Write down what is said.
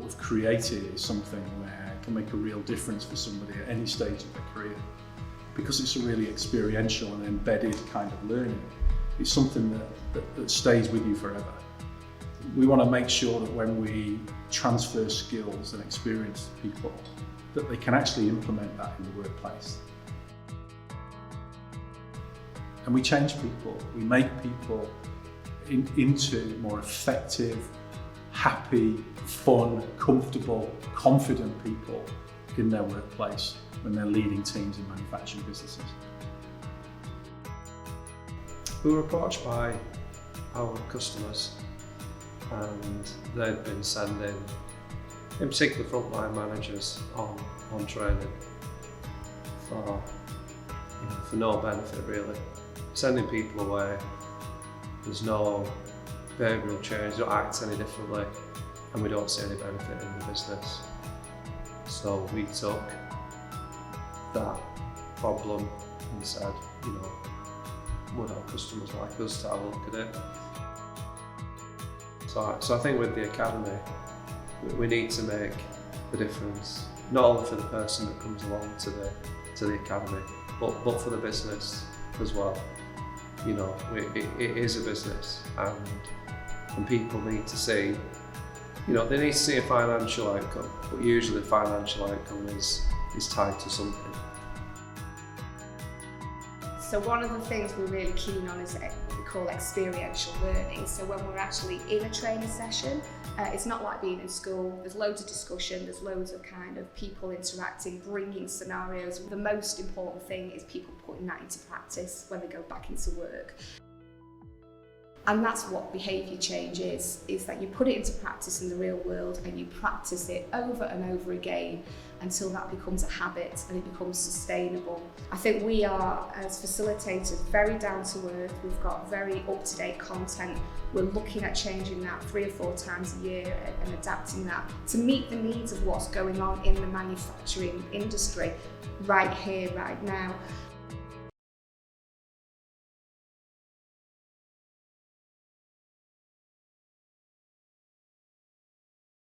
we've created is something where it can make a real difference for somebody at any stage of their career, because it's a really experiential and embedded kind of learning. It's something that stays with you forever. We want to make sure that when we transfer skills and experience to people, that they can actually implement that in the workplace. And we change people, we make people into more effective, happy, fun, comfortable, confident people in their workplace when they're leading teams in manufacturing businesses. We were approached by our customers, and they'd been sending, in particular, frontline managers on training for no benefit really. Sending people away, there's no behavioural change, they don't act any differently, and we don't see any benefit in the business. So we took that problem and said, would our customers like us to have a look at it? So I think with the academy, we need to make the difference, not only for the person that comes along to the academy, but for the business as well. It is a business, and people need to see, they need to see a financial outcome, but usually the financial outcome is tied to something. So one of the things we're really keen on is what we call experiential learning. So when we're actually in a training session, it's not like being in school. There's loads of discussion, there's loads of kind of people interacting, bringing scenarios. The most important thing is people putting that into practice when they go back into work. And that's what behaviour change is that you put it into practice in the real world and you practice it over and over again until that becomes a habit and it becomes sustainable. I think we are, as facilitators, very down to earth. We've got very up-to-date content. We're looking at changing that 3 or 4 times a year and adapting that to meet the needs of what's going on in the manufacturing industry right here, right now.